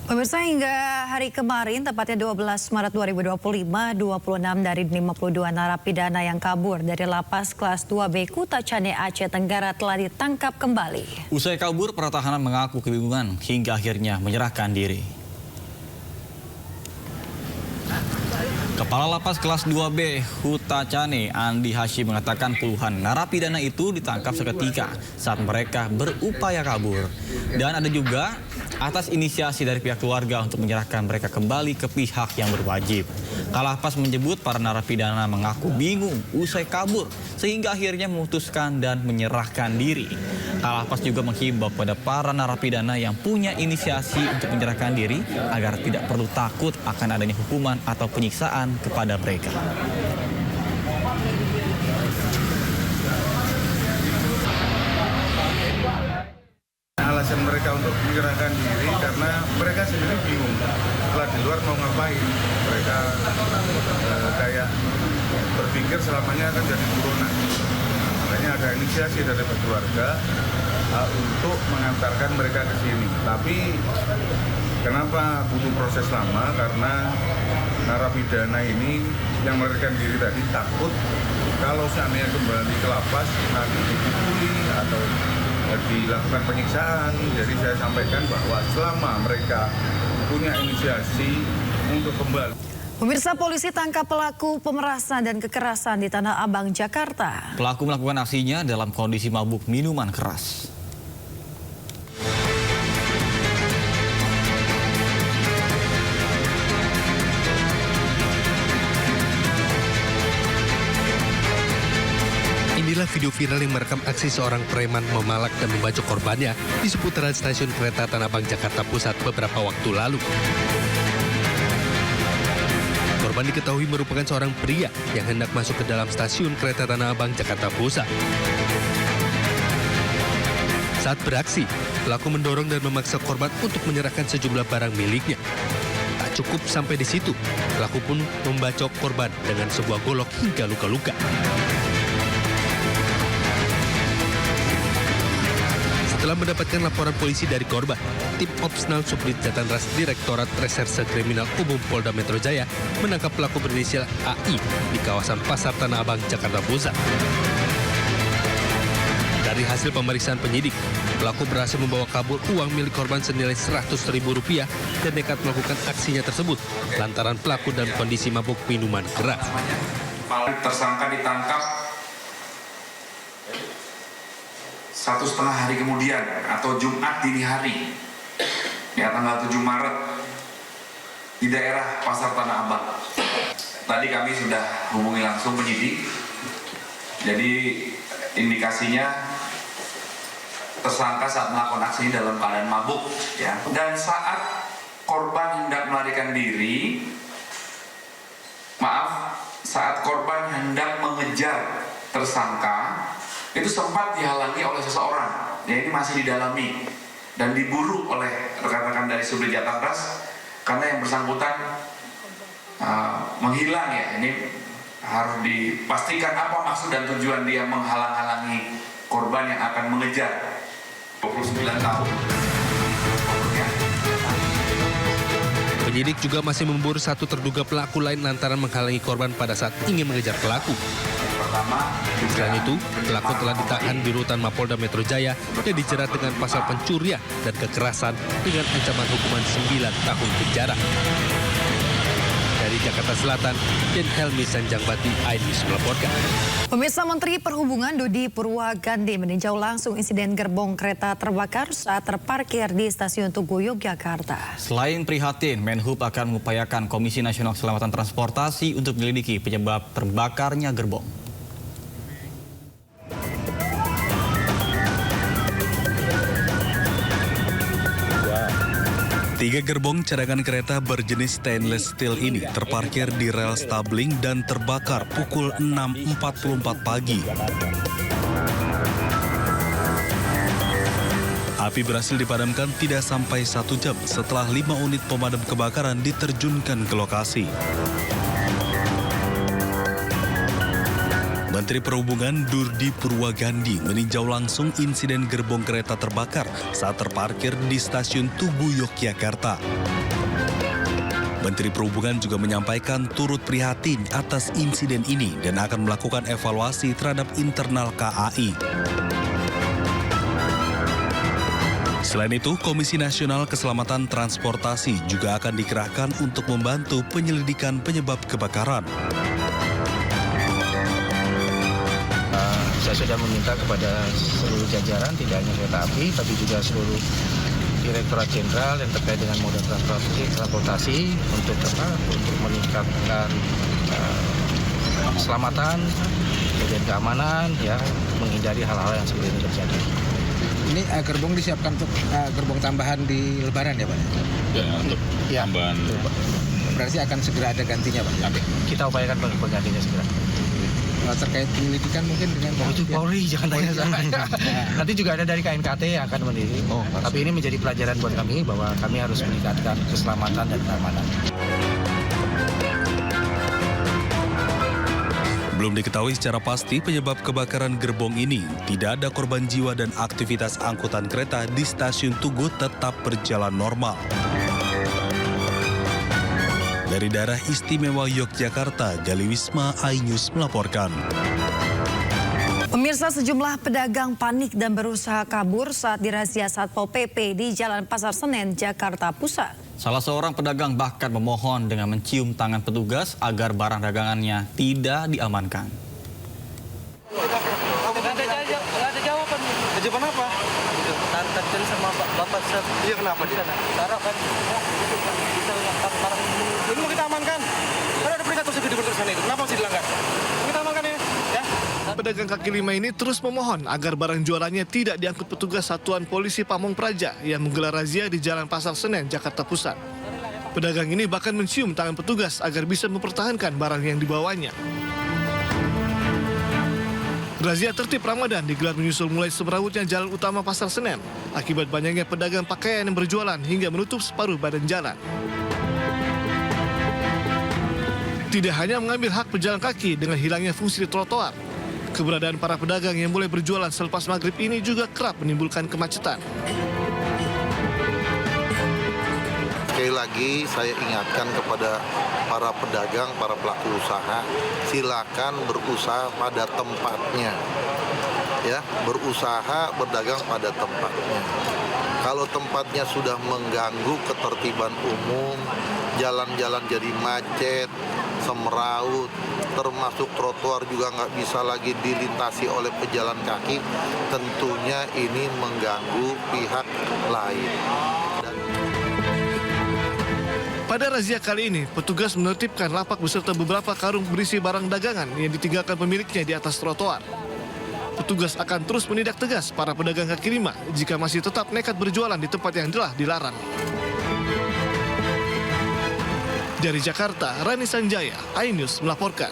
Pemirsa, hingga hari kemarin, tepatnya 12 Maret 2025, 26 dari 52 narapidana yang kabur dari lapas kelas 2B Kutacane, Aceh Tenggara telah ditangkap kembali. Usai kabur, pertahanan mengaku kebingungan hingga akhirnya menyerahkan diri. Kepala Lapas kelas 2B Kutacane, Andi Hashim, mengatakan puluhan narapidana itu ditangkap seketika saat mereka berupaya kabur. Dan ada juga atas inisiasi dari pihak keluarga untuk menyerahkan mereka kembali ke pihak yang berwajib. Kalapas menyebut para narapidana mengaku bingung usai kabur sehingga akhirnya memutuskan dan menyerahkan diri. Kalapas juga menghimbau kepada para narapidana yang punya inisiasi untuk menyerahkan diri agar tidak perlu takut akan adanya hukuman atau penyiksaan kepada mereka. Alasan mereka untuk menyerahkan diri karena mereka sendiri bingung setelah di luar mau ngapain. Mereka kayak berpikir selamanya akan jadi buronan. Makanya ada inisiasi dari keluarga untuk mengantarkan mereka ke sini. Tapi kenapa butuh proses lama? Karena narapidana ini yang melarikan diri tadi takut kalau seandainya kembali ke lapas nanti dipukuli atau dilakukan penyiksaan. Jadi saya sampaikan bahwa selama mereka punya inisiasi untuk kembali. Pemirsa, polisi tangkap pelaku pemerasan dan kekerasan di Tanah Abang, Jakarta. Pelaku melakukan aksinya dalam kondisi mabuk minuman keras. Inilah video viral yang merekam aksi seorang preman memalak dan membacok korbannya di seputaran stasiun kereta Tanah Abang, Jakarta Pusat beberapa waktu lalu. Korban diketahui merupakan seorang pria yang hendak masuk ke dalam stasiun kereta Tanah Abang, Jakarta Pusat. Saat beraksi, pelaku mendorong dan memaksa korban untuk menyerahkan sejumlah barang miliknya. Tak cukup sampai di situ, pelaku pun membacok korban dengan sebuah golok hingga luka-luka. Setelah mendapatkan laporan polisi dari korban, tim Opsnal Subdit Jatanras Direktorat Reserse Kriminal Umum Polda Metro Jaya menangkap pelaku berinisial AI di kawasan Pasar Tanah Abang, Jakarta Pusat. Dari hasil pemeriksaan penyidik, pelaku berhasil membawa kabur uang milik korban senilai Rp100.000 dan nekat melakukan aksinya tersebut lantaran pelaku dalam kondisi mabuk minuman keras. Tersangka ditangkap 1,5 hari kemudian atau Jumat dini hari, ya, tanggal 7 Maret di daerah Pasar Tanah Abang. Tadi kami sudah hubungi langsung penyidik, jadi indikasinya tersangka saat melakukan aksi dalam keadaan mabuk, ya. Dan saat korban hendak melarikan diri, saat korban hendak mengejar tersangka, itu sempat dihalangi oleh seseorang, ya, ini masih didalami dan diburu oleh rekan-rekan dari Subdit Jatanras karena yang bersangkutan menghilang, ya. Ini harus dipastikan apa maksud dan tujuan dia menghalang-halangi korban yang akan mengejar 29 tahun. Penyidik juga masih memburu satu terduga pelaku lain lantaran menghalangi korban pada saat ingin mengejar pelaku. Selain itu, pelaku telah ditahan di rutan Mapolda Metro Jaya dan dijerat dengan pasal pencurian dan kekerasan dengan ancaman hukuman 9 tahun penjara. Dari Jakarta Selatan, Den Helmi Sanjangbati, iNews melaporkan. Pemirsa, Menteri Perhubungan Dodi Purwagandi meninjau langsung insiden gerbong kereta terbakar saat terparkir di Stasiun Tugu, Yogyakarta. Selain prihatin, Menhub akan mengupayakan Komisi Nasional Keselamatan Transportasi untuk menyelidiki penyebab terbakarnya gerbong. Tiga gerbong cadangan kereta berjenis stainless steel ini terparkir di rel stabling dan terbakar pukul 6.44 pagi. Api berhasil dipadamkan tidak sampai 1 jam setelah 5 unit pemadam kebakaran diterjunkan ke lokasi. Menteri Perhubungan Durdi Purwagandi meninjau langsung insiden gerbong kereta terbakar saat terparkir di stasiun Tugu, Yogyakarta. Menteri Perhubungan juga menyampaikan turut prihatin atas insiden ini dan akan melakukan evaluasi terhadap internal KAI. Selain itu, Komisi Nasional Keselamatan Transportasi juga akan dikerahkan untuk membantu penyelidikan penyebab kebakaran. Saya sudah meminta kepada seluruh jajaran, tidak hanya kereta api, tapi juga seluruh Direktorat Jenderal yang terkait dengan moda transportasi untuk meningkatkan keselamatan, kemudian keamanan, ya, menghindari hal-hal yang seperti ini terjadi. Ini gerbong disiapkan untuk gerbong tambahan di Lebaran ya Pak? Ya, untuk tambahan. Berarti akan segera ada gantinya Pak? Kita upayakan penggantinya segera. Terkait penyelidikan mungkin dengan Polri, jangan tanya saya. Nanti juga ada dari KNKT yang akan mendiri. Tapi ini menjadi pelajaran buat kami bahwa kami harus meningkatkan keselamatan dan keamanan. Belum diketahui secara pasti penyebab kebakaran gerbong ini. Tidak ada korban jiwa dan aktivitas angkutan kereta di stasiun Tugu tetap berjalan normal. Dari daerah istimewa Yogyakarta, Gali Wisma, iNews melaporkan. Pemirsa, sejumlah pedagang panik dan berusaha kabur saat dirazia Satpol PP di Jalan Pasar Senen, Jakarta Pusat. Salah seorang pedagang bahkan memohon dengan mencium tangan petugas agar barang dagangannya tidak diamankan. Ada jawaban. Jawaban apa? Tadi sama Bapak Iya, kenapa dia? Taruh kan. Ini mau kita amankan. Kan ada peringatan segede bertulisan itu. Kenapa masih dilanggar? Kita amankan ya. Pedagang kaki lima ini terus memohon agar barang jualannya tidak diangkut petugas Satuan Polisi Pamong Praja yang menggelar razia di Jalan Pasar Senen, Jakarta Pusat. Pedagang ini bahkan mencium tangan petugas agar bisa mempertahankan barang yang dibawanya. Razia tertib Ramadan digelar menyusul mulai semrawutnya jalan utama Pasar Senen akibat banyaknya pedagang pakaian yang berjualan hingga menutup separuh badan jalan. Tidak hanya mengambil hak pejalan kaki dengan hilangnya fungsi trotoar, keberadaan para pedagang yang mulai berjualan selepas maghrib ini juga kerap menimbulkan kemacetan. Sekali lagi saya ingatkan kepada para pedagang, para pelaku usaha, silakan berusaha pada tempatnya. Ya, berusaha berdagang pada tempatnya. Kalau tempatnya sudah mengganggu ketertiban umum, jalan-jalan jadi macet, semraut, termasuk trotoar juga nggak bisa lagi dilintasi oleh pejalan kaki, tentunya ini mengganggu pihak lain. Pada razia kali ini, petugas menertibkan lapak beserta beberapa karung berisi barang dagangan yang ditinggalkan pemiliknya di atas trotoar. Petugas akan terus menindak tegas para pedagang kaki lima jika masih tetap nekat berjualan di tempat yang telah dilarang. Dari Jakarta, Rani Sanjaya, iNews melaporkan.